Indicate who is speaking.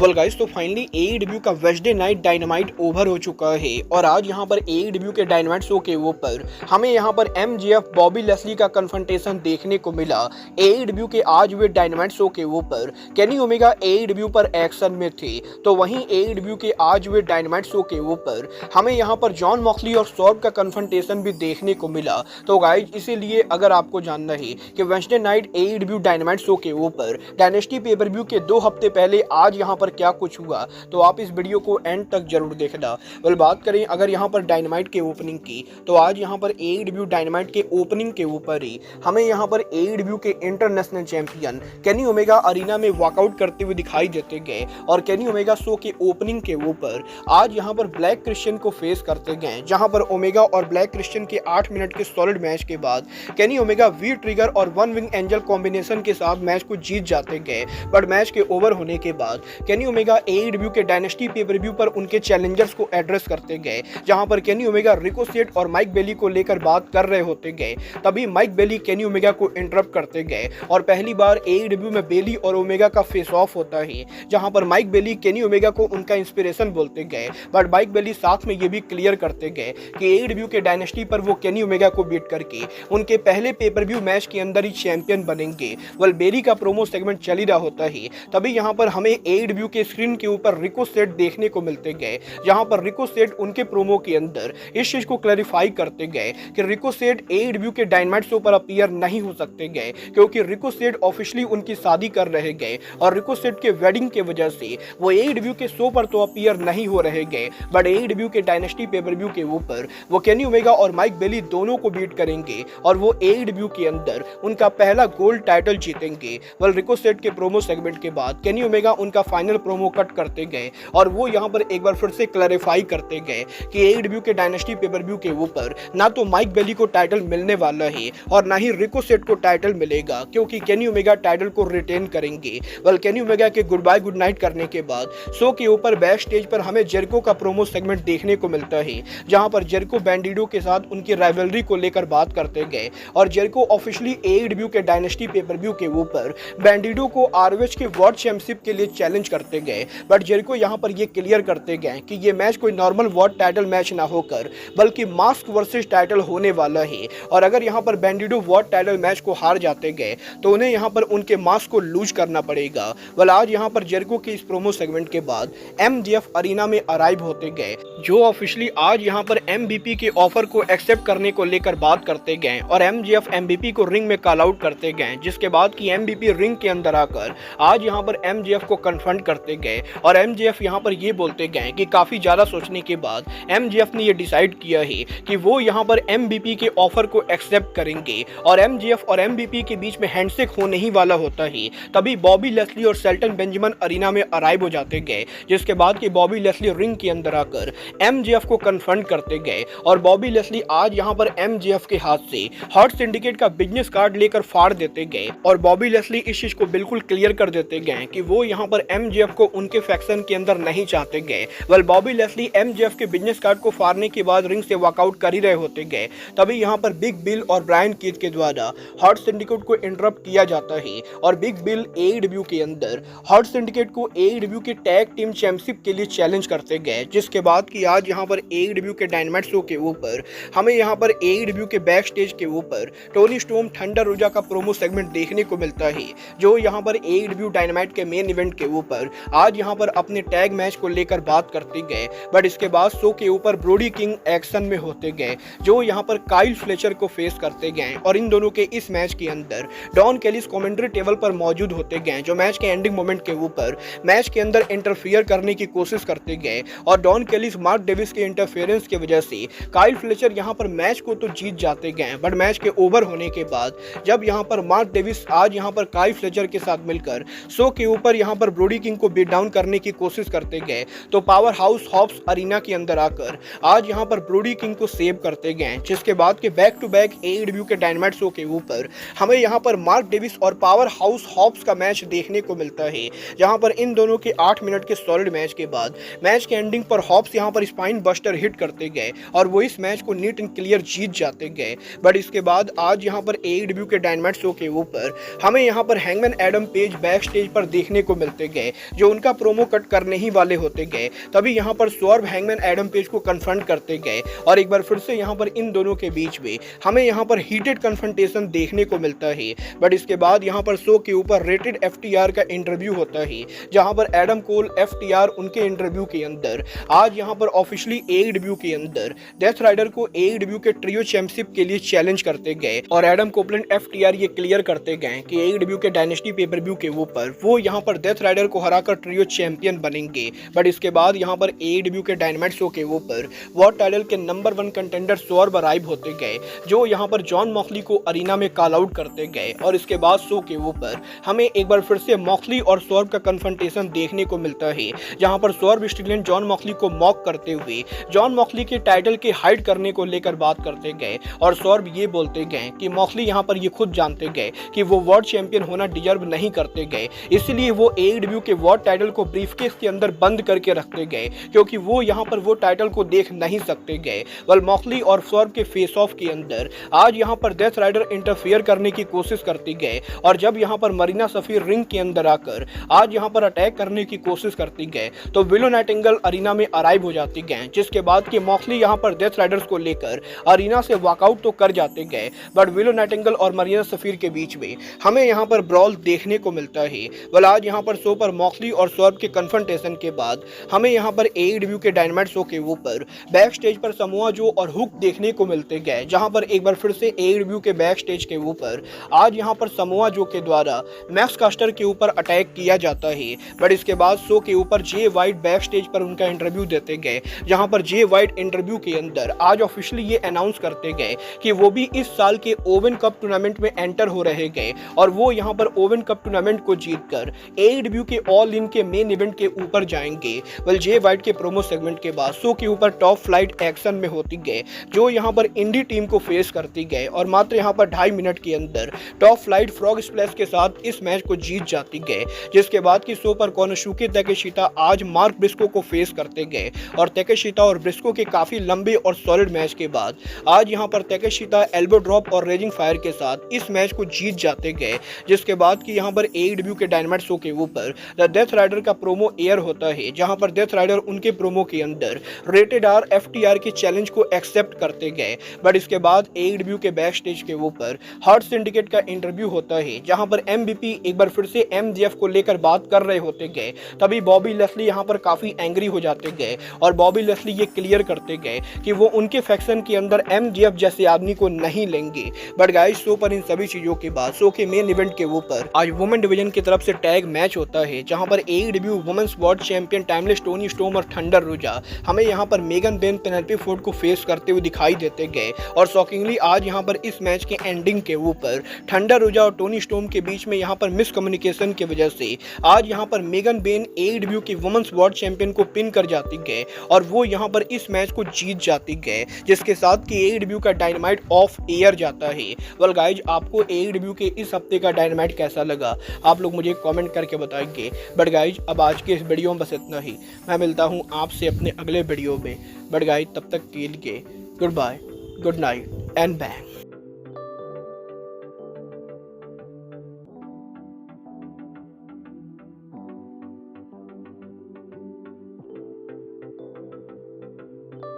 Speaker 1: Well guys, तो finally AEW का Wednesday night dynamite over हो चुका है और आज यहाँ पर एईडब्ल्यू के डायनामाइट शो के ऊपर हमें यहाँ पर एमजेएफ बॉबी लेस्ली का कन्फ्रंटेशन देखने को मिला। एईडब्ल्यू के आज हुए डायनामाइट शो के ऊपर केनी ओमेगा एईडब्ल्यू पर एक्शन में थे, तो वहीं एईडब्ल्यू के आज हुए डायनामाइट शो के ऊपर हमें यहाँ पर जॉन मॉक्सली और सॉर्ब का कन्फ्रंटेशन भी देखने को मिला। तो गाइज, इसीलिए अगर आपको जानना है कि Wednesday night AEW dynamite show के ऊपर डायनेस्टी पेपर-व्यू के 2 हफ्ते पहले आज यहाँ पर क्या कुछ हुआ, तो आप इस वीडियो को एंड तक जरूर देखना। वेल, बात करें अगर यहाँ पर डायनामाइट के ओपनिंग की, तो आज यहाँ पर एईडब्ल्यू डायनामाइट के ओपनिंग के ऊपर ही हमें यहाँ पर एईडब्ल्यू के international champion Kenny Omega arena में वॉकआउट करते हुए दिखाई देते गए और केनी ओमेगा शो के ओपनिंग के ऊपर आज यहाँ पर ब्लैक क्रिश्चियन को फेस करते गए, जहाँ पर ओमेगा और ब्लैक क्रिश्चियन के 8 मिनट के सॉलिड मैच के बाद केनी ओमेगा वी ट्रिगर और वन विंग एंजल कॉम्बिनेशन के साथ मैच को जीत जाते गए। बट मैच के ओवर होने के बाद केनी ओमेगा एईडब्ल्यू के डायनेस्टी पेपर-व्यू पर उनके चैलेंजर्स को एड्रेस करते गए, जहां पर केनी ओमेगा रिकोसेट और माइक बेली को लेकर बात कर रहे होते गए। तभी माइक बेली केनी ओमेगा को इंटरप्ट करते गए और पहली बार एईडब्ल्यू में बेली और ओमेगा का फेस ऑफ होता है, जहां पर माइक बेली केनी ओमेगा को उनका इंस्पिरेशन बोलते गए। बट माइक बेली साथ में ये भी क्लियर करते गए कि एईडब्ल्यू के डायनेस्टी पर वो केनी ओमेगा को बीट करके उनके पहले पेपर-व्यू मैच के अंदर ही चैंपियन बनेंगे। वेल, बेली का प्रोमो सेगमेंट चल ही रहा होता है, तभी यहाँ पर हमें एईडब्ल्यू के स्क्रीन के ऊपर रिकोसेट देखने को मिलते गए, जहां पर रिकोसेट उनके प्रोमो के अंदर इस चीज को क्लैरिफाई करते गए कि रिकोसेट एईडब्ल्यू के डायनामाइट शो पर अपीयर नहीं हो सकते गए, क्योंकि रिकोसेट ऑफिशियली उनकी शादी कर रहे गए और रिकोसेट के वेडिंग के वजह से वो एईडब्ल्यू के शो पर तो अपीयर नहीं हो रहे गए, बट एईडब्ल्यू के डायनेस्टी पेपर-व्यू के ऊपर वो केनी ओमेगा और माइक बेली दोनों को बीट करेंगे और वो एईडब्ल्यू के अंदर उनका पहला गोल्ड टाइटल जीतेंगे। वेल, रिकोसेट के प्रोमो सेगमेंट के बाद केनी ओमेगा उनका फाइनल प्रोमो कट करते गए और वो यहाँ पर एक बार फिर से क्लैरिफाई करते गए कि एईडब्ल्यू के डायनेस्टी पेपर-व्यू के ऊपर ना तो माइक बेली को टाइटल मिलने वाला है और ना ही रिकोसेट को टाइटल मिलेगा, क्योंकि केनी ओमेगा टाइटल को रिटेन करेंगे। वेल, केनी ओमेगा के गुड बाय गुड नाइट करने के बाद शो के ऊपर बैक स्टेज पर हमें जेरिको का प्रोमो सेगमेंट देखने को मिलता है, जहां पर जेरिको बैंडिडो के साथ उनकी राइवलरी को लेकर बात करते गए और जेरिको ऑफिशियली एईडब्ल्यू के डायनेस्टी पेपर-व्यू के ऊपर बैंडिडो को आरओएच के वर्ल्ड चैंपियनशिप के लिए चैलेंज करते गए। बट जेरिको यहाँ पर ये क्लियर करते गए कि ये मैच कोई नॉर्मल वर्ल्ड टाइटल मैच ना होकर बल्कि मास्क वर्सेस टाइटल होने वाला है, और अगर यहाँ पर बैंडिडो वर्ल्ड टाइटल मैच को हार जाते गए तो उन्हें यहाँ पर उनके मास्क को लूज करना पड़ेगा। वेल, आज यहाँ पर जेरिको के इस प्रोमो सेगमेंट के बाद एमजेएफ अरीना में अराइव होते गए, जो ऑफिशियली आज यहाँ पर एमवीपी के ऑफर को एक्सेप्ट करने को लेकर बात करते गए और एमजेएफ एमवीपी को रिंग में कॉल आउट करते गए, जिसके बाद की एमवीपी रिंग के अंदर आकर आज यहाँ पर एमजेएफ को कन्फ्रंट करते गए और एमजेएफ यहाँ पर ये बोलते गए कि काफी ज्यादा सोचने के बाद एमजेएफ ने ये डिसाइड किया है कि वो यहाँ पर एमवीपी के ऑफर को एक्सेप्ट करेंगे और एमजेएफ और एमवीपी के बीच में हैंडशेक होने ही वाला होता है। तभी बॉबी लेस्ली और शेल्टन बेंजामिन अरीना में अराइव हो जाते गए, जिसके बाद कि बॉबी लेस्ली रिंग के अंदर आकर एमजेएफ को कन्फ्रंट करते गए और बॉबी लेस्ली आज यहाँ पर एमजेएफ के हाथ से हॉट सिंडिकेट का बिजनेस कार्ड लेकर फाड़ देते गए और बॉबी लेस्ली इस चीज को बिल्कुल क्लियर कर देते गए कि वो यहाँ पर एमजेएफ को उनके फैक्शन के अंदर नहीं चाहते गए। वेल, बॉबी लेस्ली एमजेएफ के बिजनेस कार्ड को फाड़ने के बाद रिंग से वॉकआउट कर ही रहे होते गए, तभी यहाँ पर बिग बिल और ब्रायन कीथ के द्वारा हॉट सिंडिकेट को इंटरप्ट किया जाता है और बिग बिल एईडब्ल्यू के अंदर हॉट सिंडिकेट को एईडब्ल्यू के टैग टीम चैंपियनशिप के लिए चैलेंज करते गए, जिसके बाद कि आज यहाँ पर एईडब्ल्यू के डायनामाइट शो के ऊपर हमें यहाँ पर एईडब्ल्यू के बैक स्टेज के ऊपर टोनी स्टॉर्म थंडर रोजा का प्रोमो सेगमेंट देखने को मिलता है, जो यहाँ पर एईडब्ल्यू डायनामाइट के मेन इवेंट के ऊपर आज यहाँ पर अपने टैग मैच को लेकर बात करते गए। बट इसके बाद शो के ऊपर ब्रोडी किंग एक्शन में होते गए, जो यहाँ पर काइल फ्लेचर को फेस करते गए और इन दोनों के इस मैच के अंदर डॉन केलिस कमेंट्री टेबल पर मौजूद होते गए, जो मैच के एंडिंग मोमेंट के ऊपर मैच के अंदर इंटरफियर करने की कोशिश करते गए और डॉन केलिस मार्क डेविस के इंटरफेरेंस की वजह से काइल फ्लेचर यहाँ पर मैच को तो जीत जाते गए। बट मैच के ओवर होने के बाद जब यहाँ पर मार्क डेविस आज यहाँ पर काइल फ्लेचर के साथ मिलकर शो के ऊपर यहाँ पर ब्रोडी किंग को बीट डाउन करने की कोशिश करते गए, तो पावर हाउस हॉप्स अरीना के अंदर आकर आज यहाँ पर ब्रोडी किंग को सेव करते गए, जिसके बाद के बैक टू बैक एईडब्ल्यू के डायनामाइट शो के ऊपर हमें यहाँ पर मार्क डेविस और पावर हाउस हॉप्स का मैच देखने को मिलता है, जहाँ पर इन दोनों के 8 मिनट के सॉलिड मैच के बाद मैच के एंडिंग पर हॉप्स यहाँ पर स्पाइन बस्टर हिट करते गए और वो इस मैच को नीट एंड क्लियर जीत जाते गए। बट इसके बाद आज यहाँ पर एईडब्ल्यू के डायनामाइट शो के ऊपर हमें यहाँ पर hangman Adam page back stage पर देखने को मिलते गए, जो उनका प्रोमो कट करने ही वाले होते गए, तभी यहाँ पर सौरभ हैंगमैन एडम पेज को कन्फ्रंट करते गए और एक बार फिर से यहाँ पर इन दोनों के बीच में हमें यहाँ पर हीटेड कन्फ्रंटेशन देखने को मिलता है। बट इसके बाद यहाँ पर शो के ऊपर रेटेड FTR का इंटरव्यू होता है, जहाँ पर एडम कोल FTR उनके इंटरव्यू के अंदर आज यहाँ पर ऑफिशियली AEW के अंदर डेथ राइडर को AEW के ट्रियो चैंपियनशिप के लिए चैलेंज करते गए और एडम कोपलैंड FTR ये क्लियर करते गए कि AEW के डायनेस्टी पेपर व्यू के ऊपर वो यहाँ पर डेथ राइडर को हराकर ट्रियो चैंपियन बनेंगे। बट इसके बाद यहाँ पर AEW के डायनामाइट शो के ऊपर वर्ल्ड टाइटल के नंबर 1 कंटेंडर सौरभ अराइव होते गए, जो यहाँ पर जॉन मॉक्सली को अरीना में कॉल आउट करते गए और इसके बाद शो के ऊपर हमें एक बार फिर से मॉक्सली और सौरभ का कन्फ्रंटेशन देखने को मिलता है, जहाँ पर सौरभ स्ट्रिकलैंड जॉन मॉक्सली को मॉक करते हुए जॉन मॉक्सली के टाइटल के हाइड करने को लेकर बात करते गए और सौरभ ये बोलते गए कि मॉक्सली यहाँ पर ये खुद जानते गए कि वो वर्ल्ड चैंपियन होना डिजर्व नहीं करते गए, इसलिए वो AEW के वर्ल्ड टाइटल को ब्रीफकेस के अंदर बंद करके रखते गए क्योंकि वो यहाँ पर वो टाइटल को देख नहीं सकते गए। वेल मॉक्सली और सौरभ के फेस ऑफ के अंदर आज यहाँ पर डेथ राइडर इंटरफेयर करने की कोशिश करती गए और जब यहाँ पर मरीना सफीर रिंग के अंदर आकर आज यहाँ पर अटैक करने की कोशिश करती गए तो विलो नाइटिंगेल अरीना में अराइव हो जाती गए, जिसके बाद कि मॉक्सली यहाँ पर डेथ राइडर्स को लेकर अरीना से वॉकआउट तो कर जाते गए, बट विलो नाइटिंगेल और मरीना सफीर के बीच में हमें यहाँ पर ब्रॉल देखने को मिलता है। वेल आज यहाँ पर शो पर मॉक्सली और सौरभ के कन्फ्रंटेशन के बाद हमें यहाँ पर AEW के डायनामाइट शो के ऊपर बैक स्टेज पर समोआ जो और हुक देखने को मिलते गए, जहां पर एक बार फिर से AEW के बैक स्टेज के ऊपर आज यहां पर समोआ जो के द्वारा मैक्स कास्टर के ऊपर अटैक किया जाता है। बट इसके बाद शो के ऊपर जे वाइट बैक स्टेज पर उनका इंटरव्यू देते गए, जहां पर जे वाइट इंटरव्यू के अंदर आज ऑफिशियली ये अनाउंस करते गए कि वो भी इस साल के ओवन कप टूर्नामेंट में एंटर हो रहे गए और वो यहां पर ओवन कप टूर्नामेंट को जीतकर AEW के ऑल इन के मेन इवेंट के ऊपर जाएंगे। वेल जे वाइट के प्रोमो सेगमेंट के बाद शो के ऊपर टॉप फ्लाइट एक्शन में होती गए, जो यहाँ पर इंडी टीम को फेस करती गए और मात्र यहाँ पर 2.5 मिनट के अंदर टॉप फ्लाइट फ्रॉग स्प्लैश के साथ इस मैच को जीत जाती गए, जिसके बाद की शो पर कोनोसुके ताकेशिता आज मार्क ब्रिस्को को फेस करते गए और ताकेशिता और ब्रिस्को के काफी लंबे और सॉलिड मैच के बाद आज यहाँ पर ताकेशिता एल्बो ड्रॉप और रेजिंग फायर के साथ इस मैच को जीत जाते गए, जिसके बाद की यहाँ पर AEW के डायनामाइट शो के ऊपर द डेथ राइडर का प्रोमो एयर होता है, जहां पर डेथ राइडर उनके प्रोमो के अंदर रेटेड R FTR के चैलेंज को एक्सेप्ट करते गए। बट इसके बाद AEW के बैक स्टेज के ऊपर हार्ट सिंडिकेट का इंटरव्यू होता है, जहां पर MVP एक बार फिर से MJF को लेकर बात कर रहे होते गए, तभी बॉबी लेस्ली यहां पर काफी एंग्री हो जाते गए और बॉबी लेस्ली ये क्लियर करते गए कि वो उनके फैक्शन के अंदर MJF जैसे आदमी को नहीं लेंगे। बट गाइस शो पर इन सभी चीजों के बाद शो के मेन इवेंट के ऊपर आज वुमेन डिवीजन की तरफ से टैग मैच होता है, जहां पर AEW women's world champion timeless Toni Storm और थंडर रोजा हमें यहां पर मेगन बेन पेनेलोपे फोर्ड को फेस करते हुए दिखाई देते गए और शॉकिंगली आज यहां पर इस मैच के एंडिंग के ऊपर थंडर रोजा और टोनी स्टॉर्म के बीच में यहां पर मिसकम्युनिकेशन की वजह से आज यहां पर मेगन बेन AEW की वुमेन्स वर्ल्ड चैंपियन को पिन कर जाती गए और वो यहां पर इस मैच को जीत जाती गए, जिसके साथ कि AEW का डायनामाइट ऑफ एयर जाता है। वेल गाइज, आपको AEW के इस हफ्ते का डायनामाइट कैसा लगा आप लोग मुझे कमेंट करके बताएंगे। बट गाइज, अब आज के इस वीडियो में बस इतना ही। मैं मिलता हूँ आपसे अपने अगले वीडियो में। बट गाइज, तब तक के लिए good bye, good night and bang.